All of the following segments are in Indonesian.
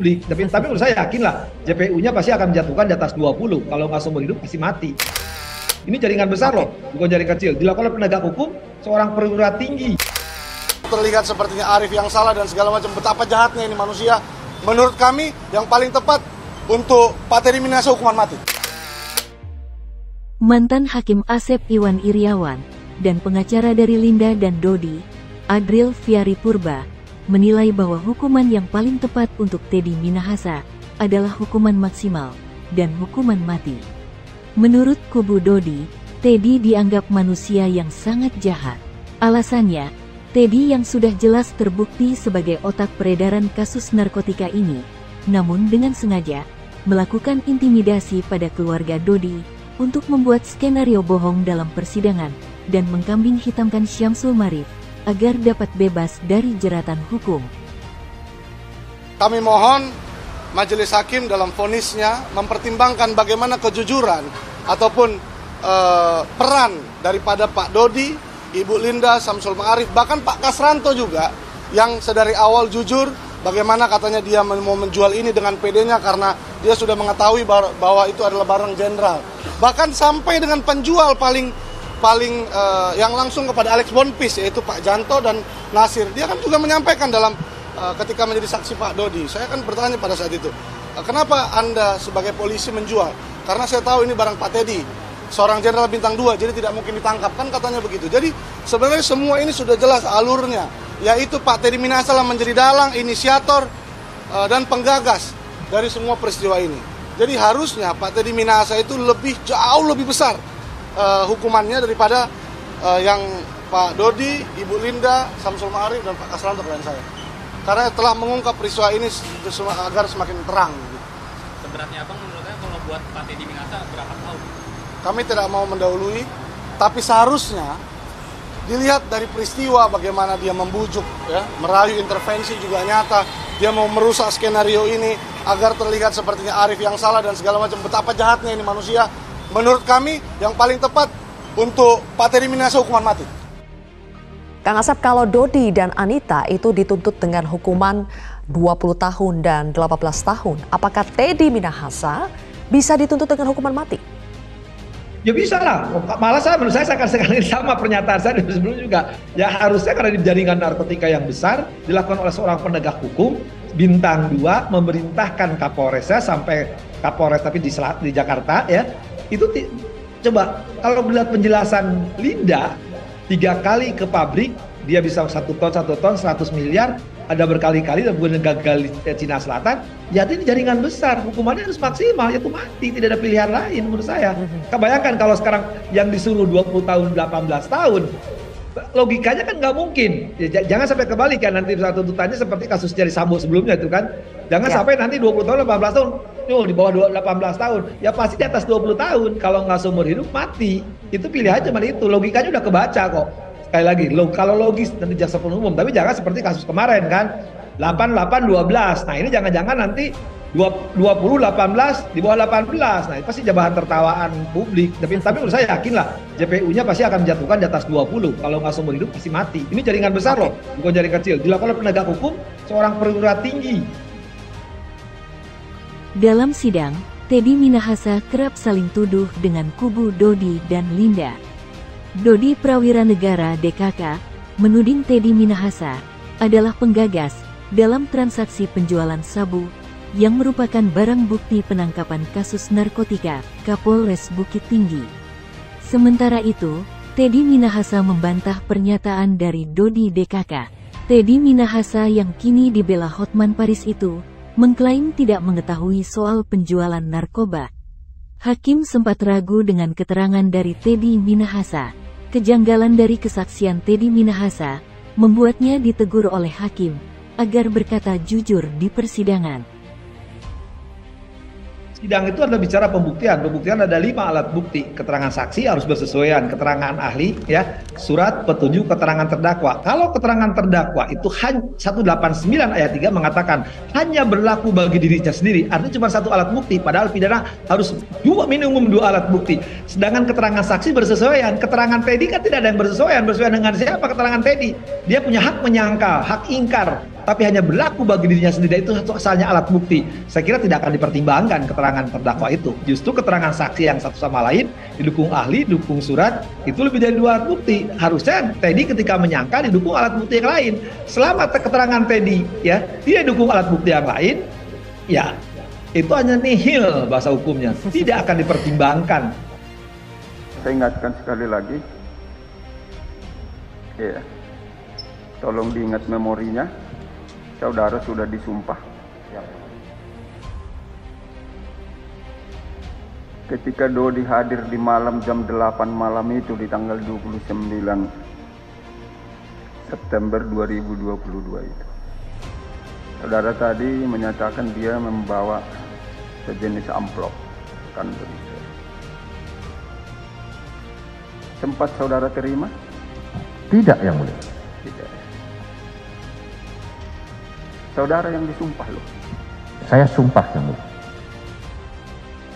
publik. Tapi menurut saya yakin lah JPU-nya pasti akan menjatuhkan di atas 20. Kalau nggak seumur hidup pasti mati. Ini jaringan besar loh, bukan jaringan kecil. Dilakukan oleh penegak hukum, seorang perwira tinggi. Terlihat sepertinya Arif yang salah dan segala macam. Betapa jahatnya ini manusia. Menurut kami yang paling tepat untuk Pak Teddy Minahasa hukuman mati. Mantan Hakim Asep Iwan Iriawan dan pengacara dari Linda dan Dodi, Adril Fiari Purba, menilai bahwa hukuman yang paling tepat untuk Teddy Minahasa adalah hukuman maksimal dan hukuman mati. Menurut kubu Dodi, Teddy dianggap manusia yang sangat jahat. Alasannya, Teddy yang sudah jelas terbukti sebagai otak peredaran kasus narkotika ini, namun dengan sengaja, melakukan intimidasi pada keluarga Dodi untuk membuat skenario bohong dalam persidangan dan mengkambing hitamkan Syamsul Marif agar dapat bebas dari jeratan hukum. Kami mohon majelis hakim dalam vonisnya mempertimbangkan bagaimana kejujuran ataupun peran daripada Pak Dodi, Ibu Linda, Syamsul Ma'arif, bahkan Pak Kasranto juga yang sedari awal jujur bagaimana katanya dia mau menjual ini dengan PD-nya karena dia sudah mengetahui bahwa itu adalah barang jenderal. Bahkan sampai dengan penjual paling yang langsung kepada Alex Bonpis, yaitu Pak Janto dan Nasir. Dia kan juga menyampaikan dalam ketika menjadi saksi Pak Dodi. Saya kan bertanya pada saat itu, kenapa Anda sebagai polisi menjual? Karena saya tahu ini barang Pak Teddy, seorang jenderal bintang 2, jadi tidak mungkin ditangkap, kan katanya begitu. Jadi sebenarnya semua ini sudah jelas alurnya, yaitu Pak Teddy Minahasa menjadi dalang, inisiator, dan penggagas dari semua peristiwa ini. Jadi harusnya Pak Teddy Minahasa itu jauh lebih besar hukumannya daripada yang Pak Dodi, Ibu Linda, Syamsul Ma'arif, dan Pak Kasranto klien saya. Karena telah mengungkap peristiwa ini agar semakin terang. Seberatnya Abang menurutnya kalau buat Pak Teddy Minahasa berapa tahun? Kami tidak mau mendahului, tapi seharusnya dilihat dari peristiwa bagaimana dia membujuk, ya, merayu intervensi juga nyata. Dia mau merusak skenario ini agar terlihat sepertinya Arif yang salah dan segala macam. Betapa jahatnya ini manusia. Menurut kami yang paling tepat untuk Pak Teddy Minahasa hukuman mati. Kang Asep, kalau Dodi dan Anita itu dituntut dengan hukuman 20 tahun dan 18 tahun, apakah Teddy Minahasa bisa dituntut dengan hukuman mati? Ya bisa lah, malah menurut saya akan sekali sama pernyataan saya dari sebelum juga. Ya harusnya karena di jaringan narkotika yang besar dilakukan oleh seorang penegak hukum bintang 2 memerintahkan Kapolresnya sampai Kapolres tapi di Jakarta, ya. Itu coba kalau melihat penjelasan Linda 3 kali ke pabrik dia bisa 1 ton 100 miliar, ada berkali-kali dan bukan gagal di Cina Selatan, ya ini jaringan besar, hukumannya harus maksimal, yaitu mati, tidak ada pilihan lain menurut saya. Bayangkan kalau sekarang yang disuruh 20 tahun, 18 tahun, logikanya kan nggak mungkin. Ya, jangan sampai kebalik kan nanti satu tuntutannya seperti kasus Jerry Sambo sebelumnya itu kan. Jangan sampai nanti 20 tahun, 18 tahun, di bawah 18 tahun, ya pasti di atas 20 tahun, kalau nggak seumur hidup mati. Itu pilihan cuma itu, logikanya udah kebaca kok. Sekali lagi, kalau logis nanti jaksa penuntut umum, tapi jangan seperti kasus kemarin kan, 88-12. Nah ini jangan-jangan nanti 20-18 di bawah 18. Nah itu pasti bahan tertawaan publik. Tapi menurut saya yakin lah JPU-nya pasti akan menjatuhkan di atas 20. Kalau nggak seumur hidup pasti mati. Ini jaringan besar loh, bukan jaringan kecil. Dilakukan oleh penegak hukum, seorang perwira tinggi. Dalam sidang, Teddy Minahasa kerap saling tuduh dengan kubu Dodi dan Linda. Dodi Prawira Negara DKK menuding Teddy Minahasa adalah penggagas dalam transaksi penjualan sabu yang merupakan barang bukti penangkapan kasus narkotika Kapolres Bukit Tinggi. Sementara itu, Teddy Minahasa membantah pernyataan dari Dodi DKK. Teddy Minahasa yang kini dibela Hotman Paris itu mengklaim tidak mengetahui soal penjualan narkoba. Hakim sempat ragu dengan keterangan dari Teddy Minahasa. Kejanggalan dari kesaksian Teddy Minahasa membuatnya ditegur oleh hakim agar berkata jujur di persidangan. Sidang itu adalah bicara pembuktian. Pembuktian ada 5 alat bukti. Keterangan saksi harus bersesuaian, keterangan ahli, ya, surat petunjuk keterangan terdakwa. Kalau keterangan terdakwa itu 189 ayat 3 mengatakan hanya berlaku bagi dirinya sendiri. Artinya cuma 1 alat bukti. Padahal pidana harus minimum 2 alat bukti. Sedangkan keterangan saksi bersesuaian. Keterangan Teddy kan tidak ada yang bersesuaian. Bersesuaian dengan siapa keterangan Teddy? Dia punya hak menyangkal, hak ingkar. tapi hanya berlaku bagi dirinya sendiri, itu asalnya alat bukti. Saya kira tidak akan dipertimbangkan keterangan terdakwa itu. Justru keterangan saksi yang satu sama lain, didukung ahli, didukung surat, itu lebih dari 2 alat bukti. Harusnya Teddy ketika menyangka didukung alat bukti yang lain. Selama keterangan Teddy ya tidak didukung alat bukti yang lain, ya itu hanya nihil bahasa hukumnya, tidak akan dipertimbangkan. Saya ingatkan sekali lagi, ya, tolong diingat memorinya, saudara sudah disumpah. Ketika Dodi hadir di malam jam 8 malam itu di tanggal 29 September 2022 itu. Saudara tadi menyatakan dia membawa sejenis amplop, kan begitu. Sempat saudara terima? Tidak, Yang Mulia. Tidak. Saudara yang disumpah loh. Saya sumpah, Yang Mulia.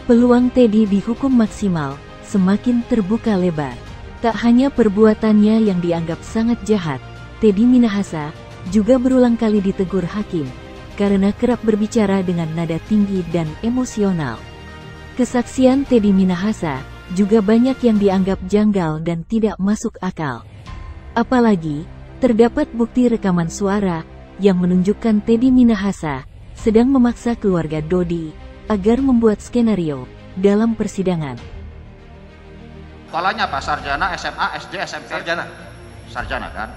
Peluang Teddy dihukum maksimal semakin terbuka lebar. Tak hanya perbuatannya yang dianggap sangat jahat, Teddy Minahasa juga berulang kali ditegur hakim karena kerap berbicara dengan nada tinggi dan emosional. Kesaksian Teddy Minahasa juga banyak yang dianggap janggal dan tidak masuk akal. Apalagi, terdapat bukti rekaman suara yang menunjukkan Teddy Minahasa sedang memaksa keluarga Dodi agar membuat skenario dalam persidangan. Sekolahnya apa? Sarjana, SMA, SD, SMP? Sarjana kan?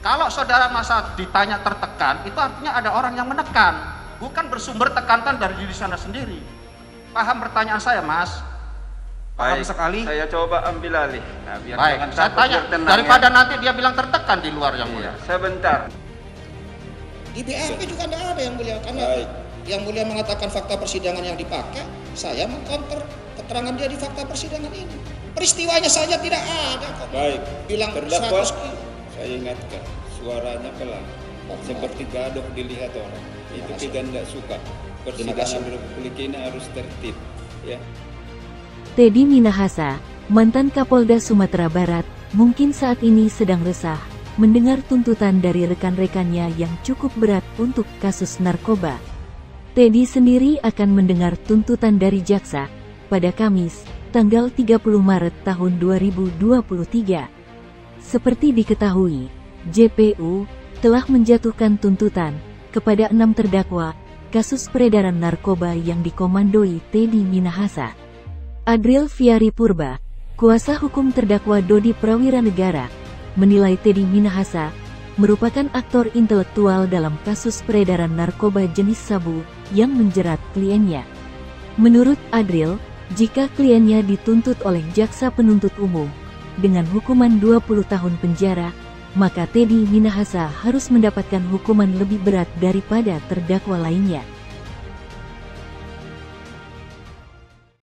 Kalau saudara masa ditanya tertekan, itu artinya ada orang yang menekan, bukan bersumber tekanan dari diri sana sendiri. Paham pertanyaan saya, Mas? Paham sekali. Saya coba ambil alih. Nah, biar baik, saya tanya, daripada nanti dia bilang tertekan di luar Yang Mulia. Sebentar. Di BRP juga tidak ada Yang Mulia, karena Yang Mulia mengatakan fakta persidangan yang dipakai, saya mengcounter keterangan dia di fakta persidangan ini. Peristiwanya saja tidak ada kok. Baik, bilang terdakwa, saya ingatkan, suaranya pelan, seperti gaduh dilihat orang. Itu kita tidak suka. Persidangan Republik ini harus tertib, ya. Teddy Minahasa, mantan Kapolda Sumatera Barat, mungkin saat ini sedang resah mendengar tuntutan dari rekan-rekannya yang cukup berat untuk kasus narkoba. Teddy sendiri akan mendengar tuntutan dari jaksa pada Kamis, tanggal 30 Maret tahun 2023. Seperti diketahui, JPU telah menjatuhkan tuntutan kepada 6 terdakwa kasus peredaran narkoba yang dikomandoi Teddy Minahasa. Adril Fiari Purba, kuasa hukum terdakwa Dodi Prawiranegara, menilai Teddy Minahasa merupakan aktor intelektual dalam kasus peredaran narkoba jenis sabu yang menjerat kliennya. Menurut Adril, jika kliennya dituntut oleh jaksa penuntut umum dengan hukuman 20 tahun penjara, maka Teddy Minahasa harus mendapatkan hukuman lebih berat daripada terdakwa lainnya.